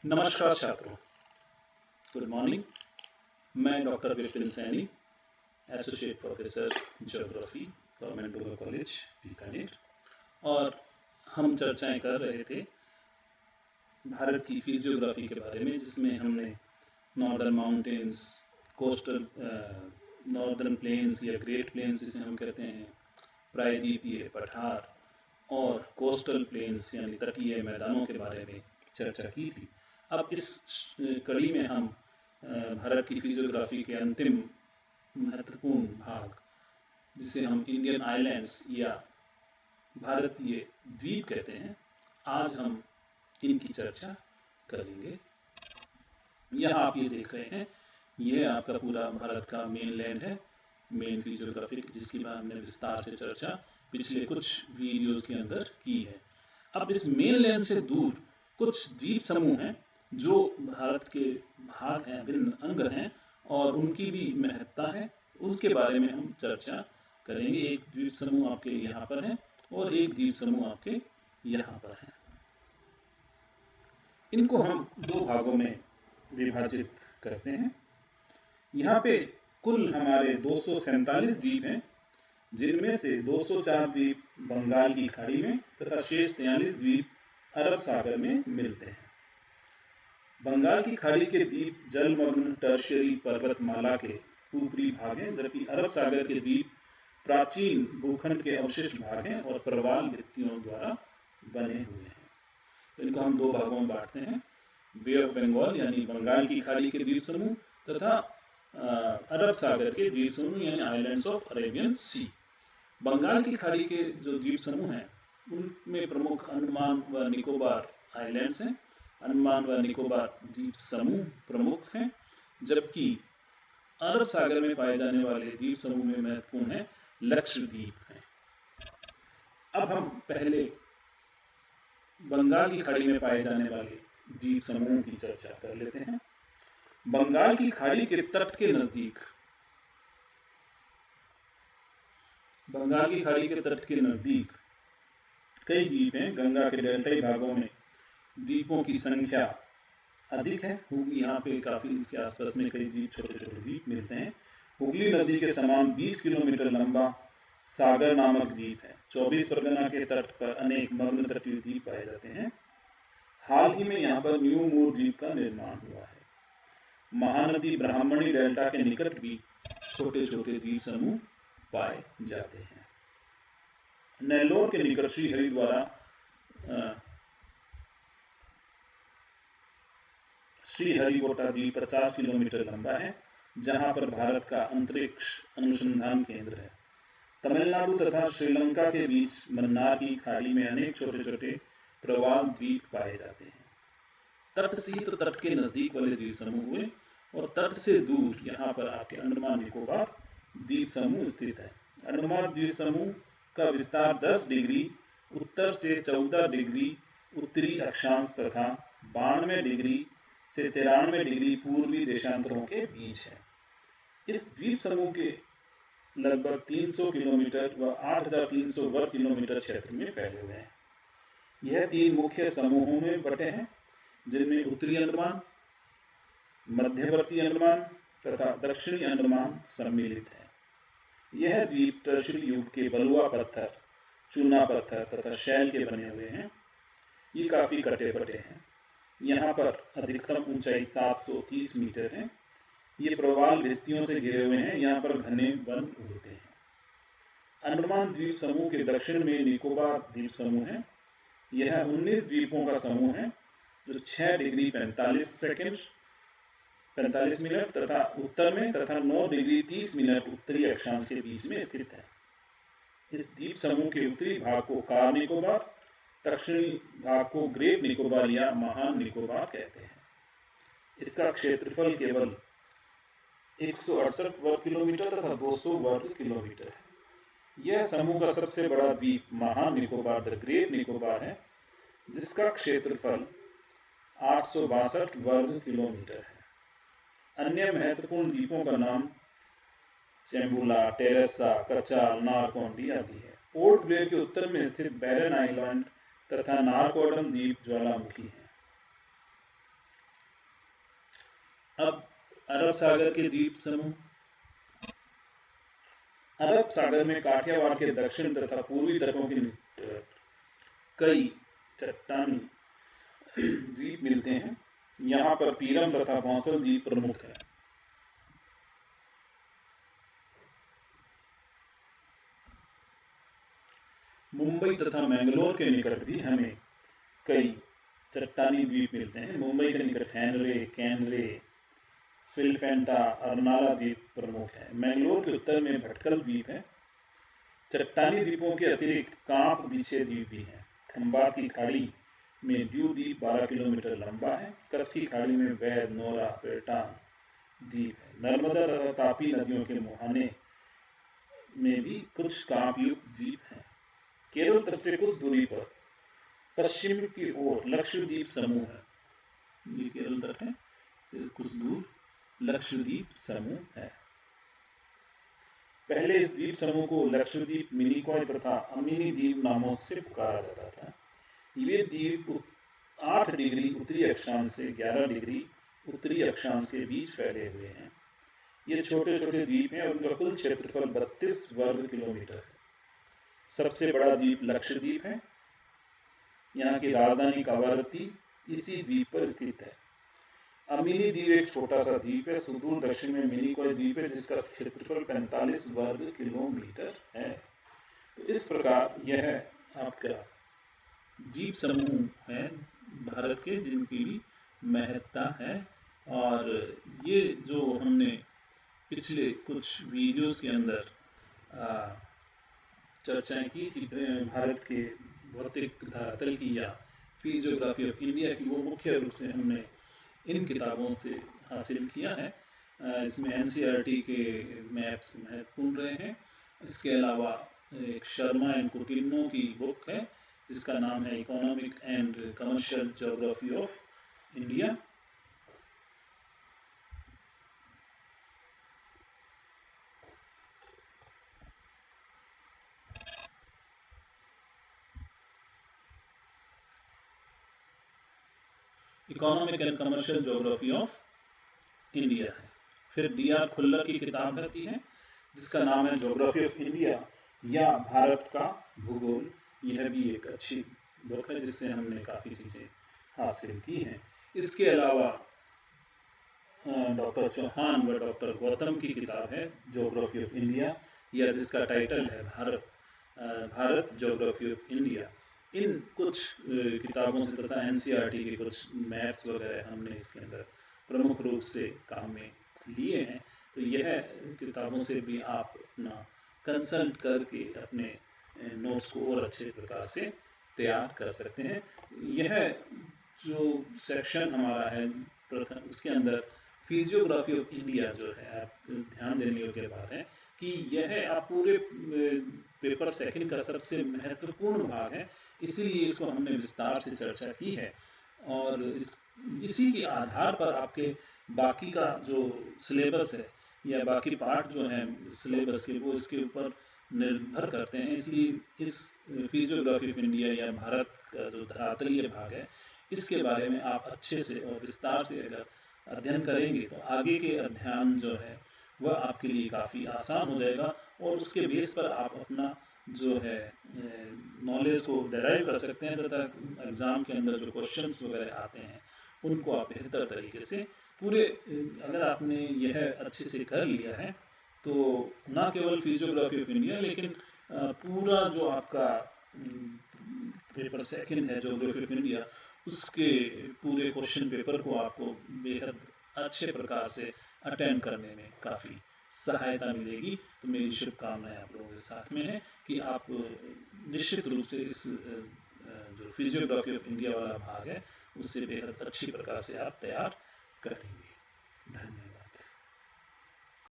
नमस्कार छात्रों, good morning. मैं doctor Vipin Saini, associate professor geography, government rural college Bikaner, और हम चर्चाएं कर रहे थे भारत की फिजियोग्राफी के बारे में, जिसमें हमने northern mountains, coastal northern plains या ग्रेट प्लेन्स जिसे हम कहते हैं, प्रायद्वीपीय पठार और कोस्टल प्लेन्स यानी तटीय मैदानों के बारे में चर्चा की थी। अब इस कड़ी में हम भारत की फिजियोग्राफी के अंतिम महत्वपूर्ण भाग, जिसे हम इंडियन आइलैंड्स या भारतीय द्वीप कहते हैं, आज हम इनकी चर्चा करेंगे। यह आप ये देख रहे हैं, यह आपका पूरा भारत का मेन लैंड है, मेन फिजियोग्राफी, जिसकी बात हमने विस्तार से चर्चा पिछले कुछ वीडियोस के अंदर की है। अब इस मेन लैंड से दूर कुछ द्वीप समूह हैं जो भारत के भाग हैं, भिन्न अंग हैं, और उनकी भी महत्ता है, उसके बारे में हम चर्चा करेंगे। एक द्वीप समूह आपके यहाँ पर है और एक द्वीप समूह आपके यहाँ पर है। इनको हम दो भागों में विभाजित करते हैं। यहाँ पे कुल हमारे 247 द्वीप हैं, जिनमें से 204 द्वीप बंगाल की खाड़ी में तथा शेष 43 द्वीप अरब सागर में मिलते हैं। बंगाल की खाड़ी के द्वीप जलमग्न टर्शियरी पर्वतमाला के ऊपरी भाग हैं, जबकि अरब सागर के द्वीप प्राचीन भूखंड के अवशिष्ट भाग हैं और प्रवाल भित्तियों द्वारा बने हुए हैं। तो इनको हम दो भागों में बांटते हैं, बे ऑफ बंगाल यानी बंगाल की खाड़ी के द्वीप समूह तथा अरब सागर के द्वीप समूह यानी आइलैंड्स ऑफ अरेबियन सी। बंगाल की खाड़ी के जो द्वीप समूह हैं, उनमें प्रमुख अंडमान व निकोबार आइलैंड्स हैं। अंडमान व निकोबार द्वीप समूह प्रमुख हैं, जबकि अरब सागर में पाए जाने वाले द्वीप समूह में महत्वपूर्ण है लक्षद्वीप है। अब हम पहले बंगाल की खाड़ी में पाए जाने वाले द्वीप समूहों की चर्चा कर लेते हैं। बंगाल की खाड़ी के तट के नजदीक, बंगाल की खाड़ी के तट के नजदीक कई द्वीप हैं। गंगा के डेल्टाई भागों में द्वीपों की संख्या अधिक है। यहाँ पे काफी इसके आसपास में कई द्वीप, छोटे छोटे द्वीप मिलते हैं। हुगली नदी के समान 20 किलोमीटर लंबा सागर नामक द्वीप है। 24 परगना के तट पर अनेक मग्न तटीय द्वीप पाए जाते हैं। हाल ही में यहाँ पर न्यू मूर द्वीप का निर्माण हुआ है। महानदी ब्राह्मणी डेल्टा के निकट भी छोटे छोटे द्वीप समूह पाए जाते हैं। नेल्लोर के निकट श्री हरिद्वारा श्रीहरिकोटा द्वीप 50 किलोमीटर लंबा है, जहां पर भारत का अंतरिक्ष अनुसंधान केंद्र है। तमिलनाडु तथा श्रीलंका के बीच मन्नार की खाड़ी में अनेक छोटे छोटे प्रवाल द्वीप पाए जाते हैं। तटसीत तट के नजदीक वाले द्वीप समूह हुए, और तट से दूर यहाँ पर आपके अंडमान निकोबार द्वीप समूह स्थित है। अंडमान द्वीप समूह का विस्तार 10 डिग्री उत्तर से 14 डिग्री उत्तरी अक्षांश तथा 92 डिग्री से 93 डिग्री पूर्वी देशांतरों के बीच है। इस द्वीप समूह के लगभग 300 किलोमीटर व 8,300 वर्ग किलोमीटर क्षेत्र में फैले हुए हैं। यह 3 मुख्य समूहों में बटे हैं, जिनमें उत्तरी अंडमान, मध्यवर्ती अंडमान तथा दक्षिणी अंडमान सम्मिलित है। यह द्वीप टर्शियरी युग के बलुआ पत्थर, चूना पत्थर तथा शैल के बने हुए हैं। ये काफी कटे फटे हैं। यहाँ पर अधिकतम ऊंचाई 730 मीटर है। ये प्रवाल भित्तियों से घिरे हुए हैं। यहाँ पर घने वन उगते हैं। अंडमान द्वीप समूह के दक्षिण में निकोबार द्वीप समूह है। यह 19 द्वीपों का समूह है, जो 6 डिग्री 45 मिनट तथा उत्तर में तथा 9 डिग्री 30 मिनट उत्तरी अक्षांश के बीच में स्थित है। इस द्वीप समूह के उत्तरी भाग को कार निकोबार, दक्षिणी भाग को ग्रेट निकोबार या महान निकोबार कहते हैं। इसका क्षेत्रफल केवल 168 वर्ग किलोमीटर तथा 200 वर्ग किलोमीटर है। यह समूह का सबसे बड़ा द्वीप महान निकोबार द ग्रेट निकोबार है, जिसका क्षेत्रफल 862 वर्ग किलोमीटर है। अन्य महत्वपूर्ण द्वीपों का नाम चेंबुला, टेरेसा, कचाल, नारकोंडी आदि है। पोर्ट ब्लेयर के उत्तर में स्थित बैरन आइलैंड तथा नारकोडम द्वीप ज्वालामुखी है। अब अरब सागर के द्वीप समूह। अरब सागर में काठियावाड़ के दक्षिण तथा पूर्वी तटों के कई चट्टानी द्वीप मिलते हैं। यहाँ पर पीरम तथा भौंसल द्वीप प्रमुख है। मुंबई तथा मैंगलोर के निकट भी हमें कई चट्टानी द्वीप मिलते हैं। मुंबई के निकट हैनरे, कैनरे, स्विल्फेंटा, अर्नाला द्वीप प्रमुख है। मैंगलोर के उत्तर में भटकल द्वीप है। चट्टानी द्वीपों के अतिरिक्त कांप बिछे द्वीप भी हैं। खंबात की खाड़ी में द्यू द्वीप 12 किलोमीटर लंबा है। कच्छ की खाड़ी में वैद, नोरा, पेल्टान द्वीप है। नर्मदा तथा तापी नदियों के मुहाने में भी कुछ कांप युक्त द्वीप हैं। केरल तट से कुछ दूरी पर पश्चिम की ओर लक्षद्वीप समूह है। ये केरल तट है, कुछ दूर लक्षद्वीप समूह है। पहले इस द्वीप समूह को लक्षद्वीप, मिनिकॉय तथा अमीनी द्वीप नामों से पुकारा जाता था। ये द्वीप 8 डिग्री उत्तरी अक्षांश से 11 डिग्री उत्तरी अक्षांश के बीच फैले हुए हैं। ये छोटे छोटे द्वीप हैं और उनका कुल क्षेत्रफल 32 वर्ग किलोमीटर है। सबसे बड़ा द्वीप लक्षद्वीप है। यहाँ की राजधानी कवारत्ती इसी द्वीप पर स्थित है। अमीनी द्वीप एक छोटा सा द्वीप है। सुदूर दक्षिण में मिनिकॉय द्वीप है जिसका क्षेत्रफल 45 वर्ग किलोमीटर है। तो इस प्रकार यह आपका द्वीप समूह है भारत के, जिनकी भी महत्ता है। और ये जो हमने पिछले कुछ वीडियोस के अंदर चर्चाएं की थी भारत के भौतिक धरातल की या फिजियोग्राफी ऑफ इंडिया की, वो मुख्य रूप से हमने इन किताबों से हासिल किया है। इसमें एनसीईआरटी के मैप्स महत्वपूर्ण रहे हैं। इसके अलावा एक शर्मा एंड कुटिन्नो की बुक है जिसका नाम है economic and commercial geography of India. Economic and commercial geography of India है। फिर डी.आर. खुल्लर की किताब रहती है जिसका नाम है ज्योग्राफी ऑफ इंडिया या भारत का भूगोल। यह भी एक अच्छी बुक है जिससे हमने काफ़ी चीज़ें हासिल की हैं। इसके अलावा डॉक्टर चौहान व डॉक्टर गौतम की किताब है ज्योग्राफी ऑफ इंडिया, या जिसका टाइटल है भारत ज्योग्राफी ऑफ इंडिया। इन कुछ किताबों से तथा एनसीईआरटी के कुछ मैप्स वगैरह हमने इसके अंदर प्रमुख रूप से काम में लिए हैं। तो यह किताबों से भी आप अपना कंसल्ट करके अपने नोट्स को और अच्छे प्रकार से तैयार कर सकते हैं। यह जो सेक्शन हमारा है प्रथम, उसके अंदर फिजियोग्राफी ऑफ इंडिया जो है, आप ध्यान देने योग्य बात है कि यह आप पूरे पेपर सेकंड का सबसे महत्वपूर्ण भाग है, इसीलिए इसको हमने विस्तार से चर्चा की है। और इसी के आधार पर आपके बाकी का जो सिलेबस है या बाकी पार्ट जो है सिलेबस के, वो इसके ऊपर निर्भर करते हैं। इसलिए इस फिजियोग्राफी ऑफ इंडिया या भारत का जो धरातलीय भाग है, इसके बारे में आप अच्छे से और विस्तार से अगर अध्ययन करेंगे तो आगे के अध्ययन जो है वह आपके लिए काफ़ी आसान हो जाएगा और उसके बेस पर आप अपना जो है नॉलेज को डेराइव कर सकते हैं तथा एग्ज़ाम के अंदर जो क्वेश्चंस वगैरह आते हैं उनको आप बेहतर तरीके से पूरे, अगर आपने यह अच्छे से कर लिया है तो ना केवल फिजियोग्राफी ऑफ इंडिया लेकिन पूरा जो आपका पेपर सेकंड है ज्योग्राफी ऑफ इंडिया, उसके पूरे क्वेश्चन पेपर को आपको बेहद अच्छे प्रकार से अटेंड करने में काफ़ी सहायता मिलेगी। तो मेरी शुभकामनाएं आप लोगों के साथ में है कि आप निश्चित रूप से इस जो फिजियोग्राफी ऑफ इंडिया वाला भाग है उससे बेहद अच्छी प्रकार से आप तैयार करेंगे। धन्यवाद।